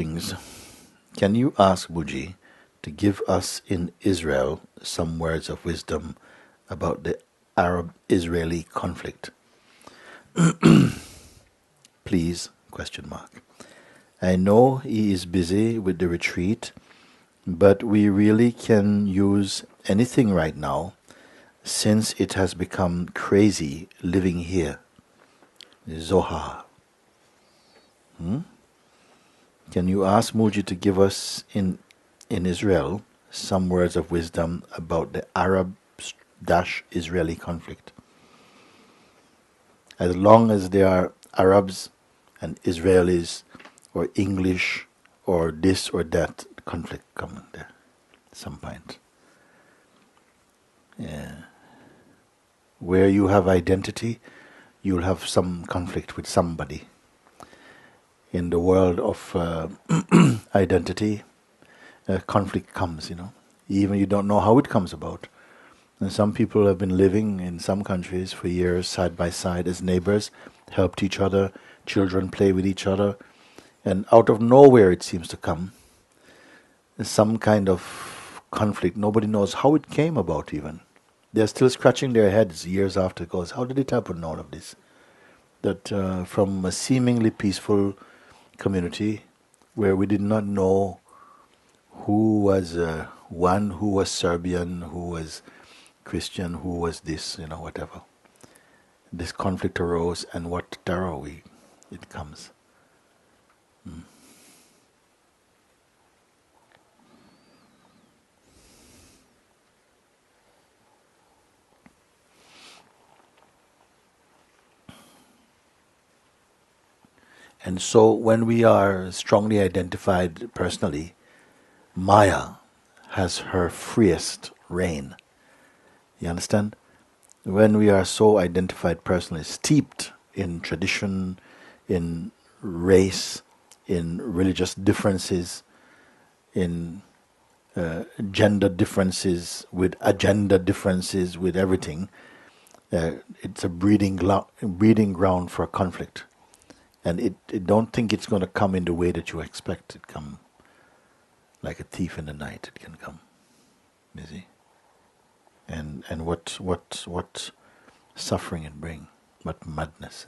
Greetings. Can you ask Mooji to give us in Israel some words of wisdom about the Arab-Israeli conflict? Please, ? I know he is busy with the retreat, but we really can use anything right now since it has become crazy living here. Zohar. Can you ask Mooji to give us in Israel some words of wisdom about the Arab-Israeli conflict? As long as there are Arabs and Israelis or English or this or that, conflict coming there at some point. Yeah. Where you have identity, you'll have some conflict with somebody. In the world of identity, conflict comes, Even you don't know how it comes about. And some people have been living in some countries for years, side by side, as neighbors, helped each other, children play with each other, and out of nowhere it seems to come. Some kind of conflict, nobody knows how it came about even. They're still scratching their heads years after it goes, how did it happen, all of this? That from a seemingly peaceful community where we did not know who was one, who was Serbian, who was Christian, who was this, whatever. This conflict arose, and what terror it comes. And so when we are strongly identified personally, Maya has her freest reign. You understand? When we are so identified personally, steeped in tradition, in race, in religious differences, in gender differences, with agenda differences, with everything, it's a breeding ground for conflict. And it don't think it's going to come in the way that you expect it come. Like a thief in the night, it can come. You see? And what suffering it bring? What madness,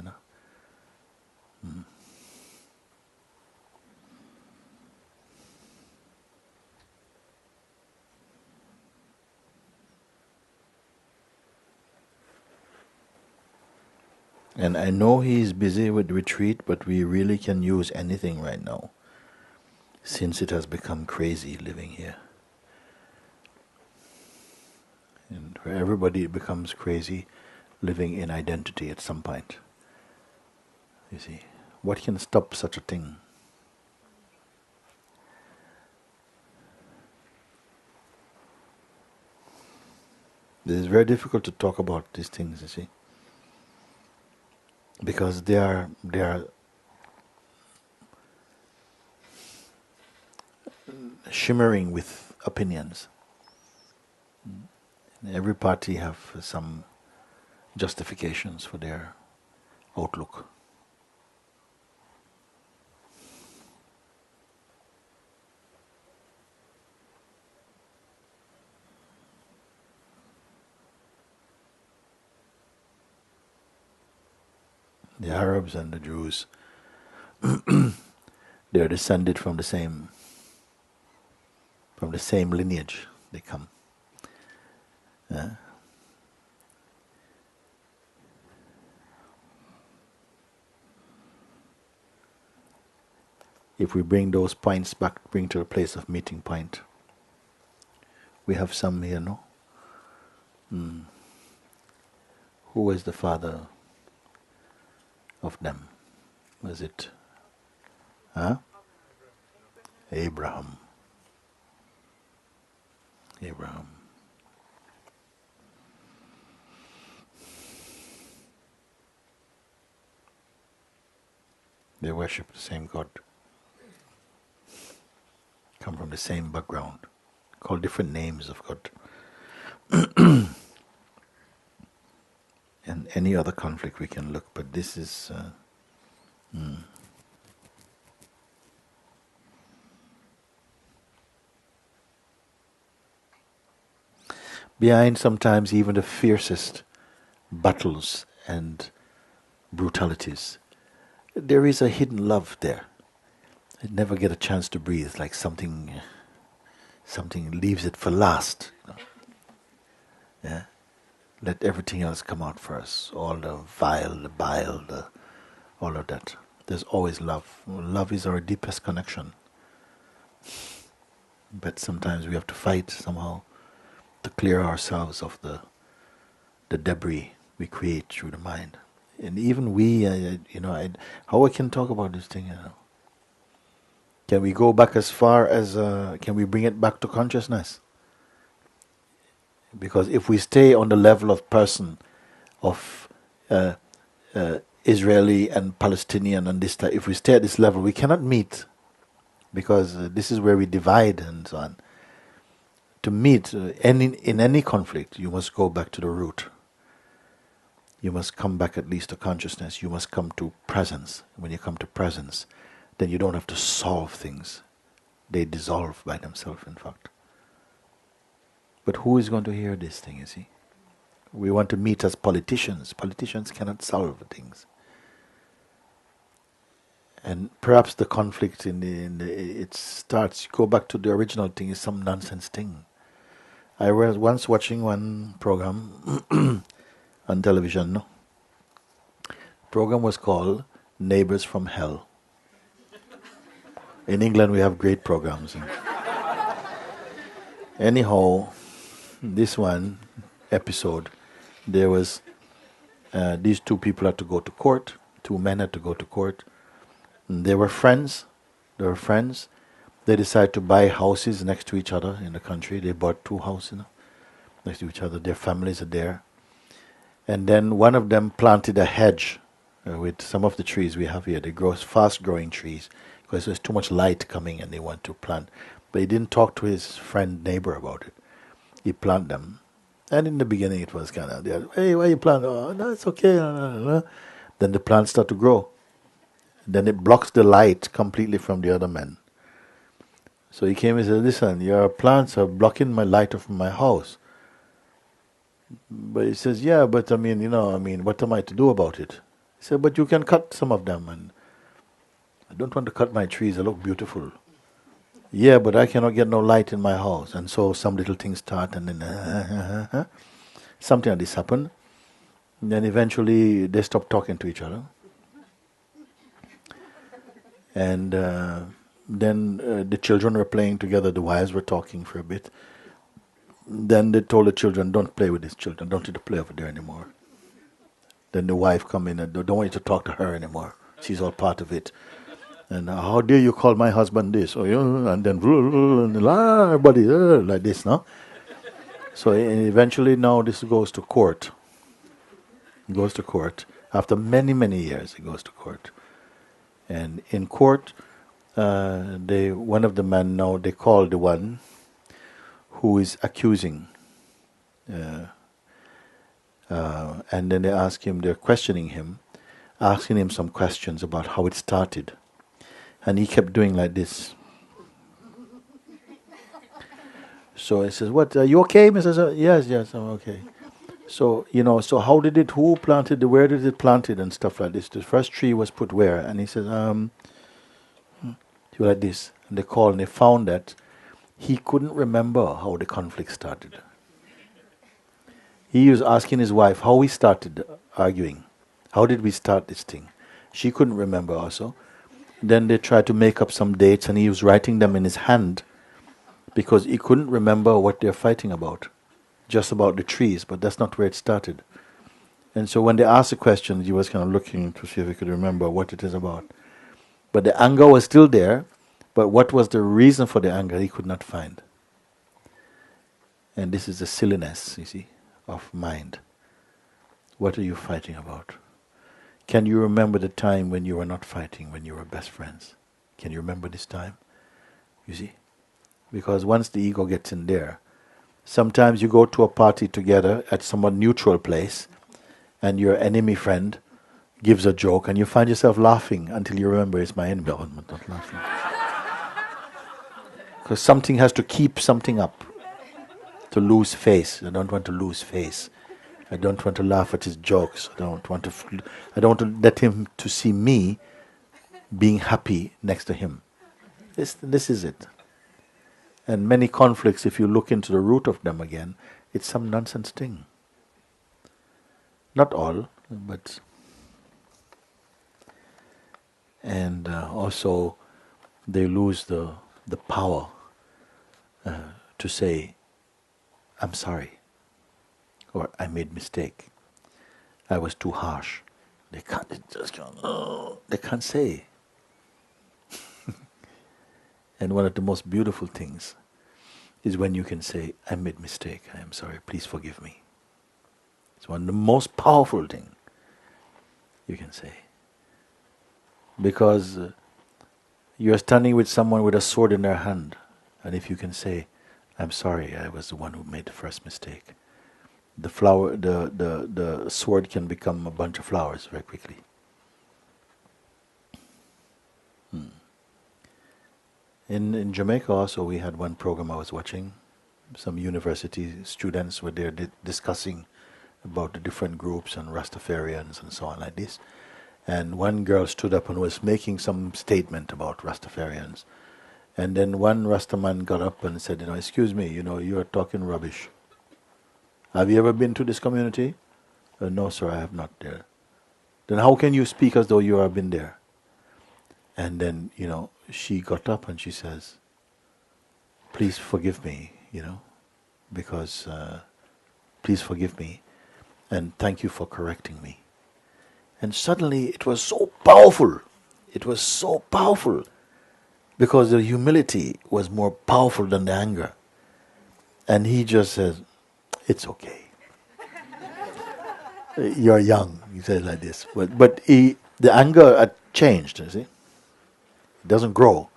And I know he is busy with retreat, but we really can use anything right now, since it has become crazy living here. And for everybody it becomes crazy living in identity at some point. You see, what can stop such a thing? It is very difficult to talk about these things, you see, because they are shimmering with opinions. Every party have some justifications for their outlook. The Arabs and the Jews, they are descended from the same lineage. They come. If we bring those points back, bring to a place of meeting point, we have some here, no? Who is the father of them? Was it? Abraham. They worship the same God. Come from the same background. Call different names of God. And any other conflict we can look, but this is behind sometimes even the fiercest battles and brutalities, there is a hidden love there. It never get a chance to breathe, like something leaves it for last. Yeah, let everything else come out first. All the vile, the bile, all of that. There's always love. Love is our deepest connection. But sometimes we have to fight somehow to clear ourselves of the debris we create through the mind. And even we, how I can talk about this thing, Can we go back as far as, can we bring it back to consciousness? Because if we stay on the level of person, of Israeli and Palestinian and this type, if we stay at this level, we cannot meet. Because this is where we divide and so on. To meet in any conflict, you must go back to the root. You must come back at least to consciousness. You must come to presence. When you come to presence, then you don't have to solve things. They dissolve by themselves, in fact. But who is going to hear this thing, you see? We want to meet as politicians. Politicians cannot solve things. And perhaps the conflict it starts, go back to the original thing, is some nonsense thing. I was once watching one program on television. No? The program was called Neighbors from Hell. In England we have great programs. Anyhow, this one episode, there was these two people had to go to court. Two men had to go to court. And they were friends. They decided to buy houses next to each other in the country. They bought two houses next to each other. Their families are there. And then one of them planted a hedge with some of the trees we have here. They grow fast-growing trees because there's too much light coming and they want to plant. But he didn't talk to his neighbor about it. He planted them. And in the beginning it was kind of, hey, why you plant? Oh, no, it's okay. Then the plants start to grow. Then it blocks the light completely from the other men. So he came and said, listen, your plants are blocking my light from my house. But he says, yeah, but what am I to do about it? He said, but you can cut some of them. And I don't want to cut my trees, they look beautiful. Yeah, but I cannot get no light in my house. And so some little things start and then something like this happened. And then eventually they stopped talking to each other. And then the children were playing together, the wives were talking for a bit. Then they told the children, don't play with these children, don't need to play over there anymore. Then the wife come in and don't want you to talk to her anymore. She's all part of it. And how dare you call my husband this? And then everybody like this, no? So eventually now this goes to court. It goes to court. After many, many years it goes to court. And in court, one of the men now, they call the one who is accusing. And then they ask him, they're questioning him, asking him some questions about how it started. And he kept doing like this. So he says, what, are you okay, Mrs. Yes, I'm okay. So, so how did it, who planted it, where did it planted and stuff like this. The first tree was put where? And he says, like this. And they called and they found that he couldn't remember how the conflict started. He was asking his wife how we started arguing. How did we start this thing? She couldn't remember also. Then they tried to make up some dates and he was writing them in his hand because he couldn't remember what they're fighting about. Just about the trees, but that's not where it started. And so when they asked the question, he was kind of looking to see if he could remember what it is about. But the anger was still there, but what was the reason for the anger he could not find. And this is the silliness, you see, of mind. What are you fighting about? Can you remember the time when you were not fighting, when you were best friends? Can you remember this time? You see? Because once the ego gets in there, sometimes you go to a party together at somewhat neutral place and your enemy friend gives a joke and you find yourself laughing until you remember it's my enemy. Oh, I'm not laughing. Because something has to keep something up. to lose face. I don't want to lose face. I don't want to laugh at his jokes. I don't want to let him to see me being happy next to him. This is it. And many conflicts, if you look into the root of them again, it's some nonsense thing. Not all, but... And also they lose the power to say, I'm sorry, or I made mistake, I was too harsh. They can't say. And one of the most beautiful things is when you can say, I made mistake, I am sorry, please forgive me. It's one of the most powerful things you can say. Because you are standing with someone with a sword in their hand, and if you can say, I'm sorry, I was the one who made the first mistake, the sword can become a bunch of flowers very quickly. In Jamaica also we had one program I was watching. Some university students were there discussing about the different groups and Rastafarians and so on like this. And one girl stood up and was making some statement about Rastafarians. And then one Rastaman got up and said, excuse me, you are talking rubbish. Have you ever been to this community? No, sir, I have not there. Then how can you speak as though you have been there? And then, she got up and she says, please forgive me, because please forgive me and thank you for correcting me. And suddenly it was so powerful. It was so powerful because the humility was more powerful than the anger. And he just says, it's okay. You're young, he said like this. But the anger had changed, you see. It doesn't grow.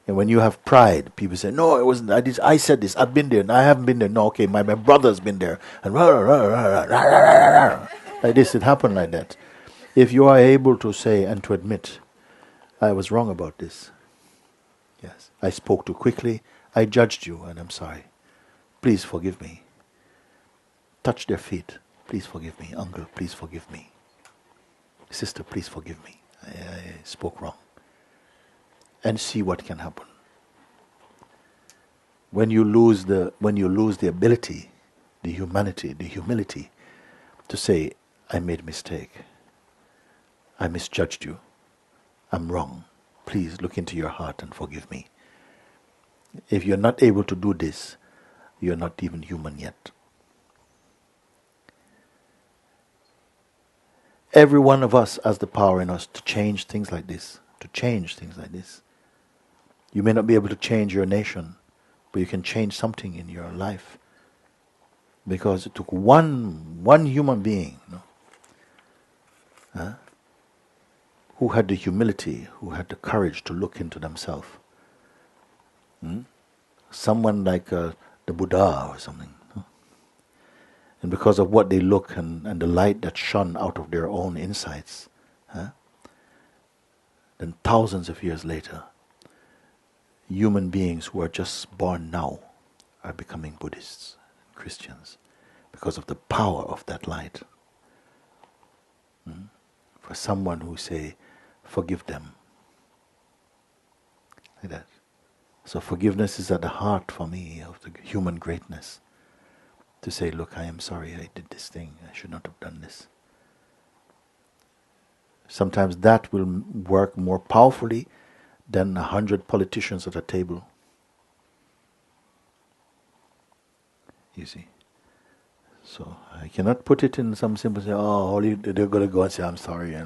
And when you have pride, people say, no, it wasn't. I said this. I've been there. And I haven't been there. No, okay, my brother's been there. And like this, it happened like that. If you are able to say and to admit, I was wrong about this. Yes, I spoke too quickly. I judged you, and I'm sorry. Please forgive me. Touch their feet. Please forgive me. Uncle, please forgive me. Sister, please forgive me. I spoke wrong. And see what can happen. When you lose the ability, the humanity, the humility to say, I made a mistake. I misjudged you. I'm wrong. Please look into your heart and forgive me. If you're not able to do this, you're not even human yet. Every one of us has the power in us to change things like this. You may not be able to change your nation, but you can change something in your life. Because it took one human being, who had the humility, who had the courage to look into themselves. Someone like the Buddha or something. And because of what they look and the light that shone out of their own insights, then thousands of years later, human beings who are just born now are becoming Buddhists, Christians, because of the power of that light. For someone who say, forgive them. Like that. So forgiveness is at the heart for me of the human greatness. To say, look, I am sorry I did this thing, I should not have done this. Sometimes that will work more powerfully than 100 politicians at a table. You see. So I cannot put it in some simple say, they're going to go and say, I'm sorry.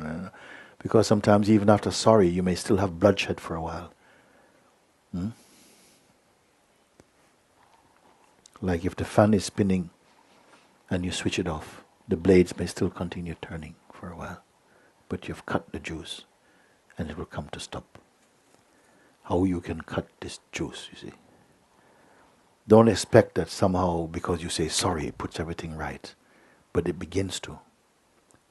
Because sometimes even after sorry, you may still have bloodshed for a while. Like if the fan is spinning and you switch it off, the blades may still continue turning for a while. But you've cut the juice and it will come to stop. How you can cut this juice, you see. Don't expect that somehow because you say sorry it puts everything right. But it begins to.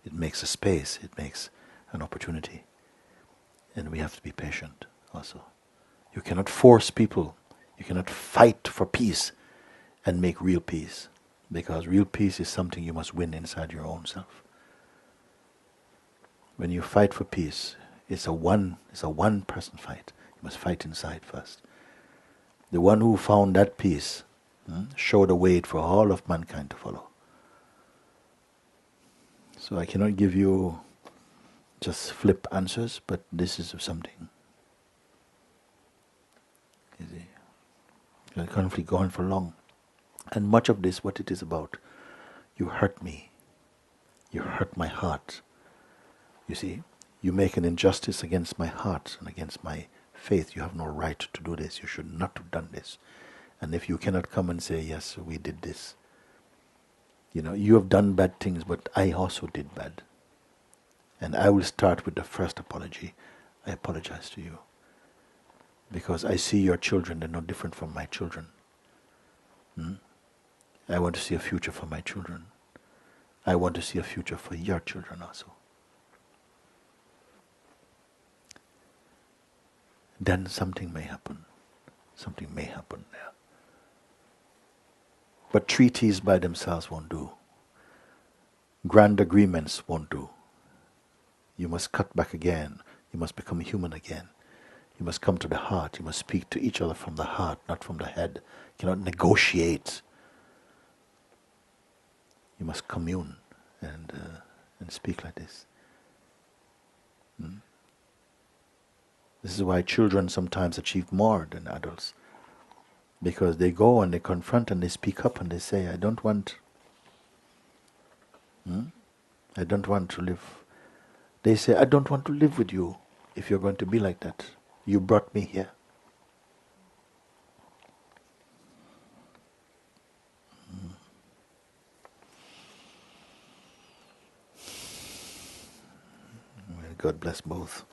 It makes a space, it makes an opportunity. And we have to be patient also. You cannot force people. You cannot fight for peace and make real peace. Because real peace is something you must win inside your own self. When you fight for peace, it's a one-person fight. You must fight inside first. The one who found that peace showed a way for all of mankind to follow. So I cannot give you just flip answers, but this is something. You see, the conflict going for long. And much of this, what it is about, you hurt me. You hurt my heart. You see, you make an injustice against my heart and against my faith. You have no right to do this. You should not have done this. And if you cannot come and say, yes, we did this. You have done bad things, but I also did bad. And I will start with the first apology. I apologize to you. Because I see your children, they're not different from my children. I want to see a future for my children. I want to see a future for your children also. Then something may happen. Something may happen there. But treaties by themselves won't do. Grand agreements won't do. You must cut back again. You must become human again. You must come to the heart. You must speak to each other from the heart, not from the head. You cannot negotiate. You must commune and speak like this. This is why children sometimes achieve more than adults. Because they go and they confront and they speak up and they say, I don't want to live. They say, I don't want to live with you if you're going to be like that. You brought me here. Well, God bless both.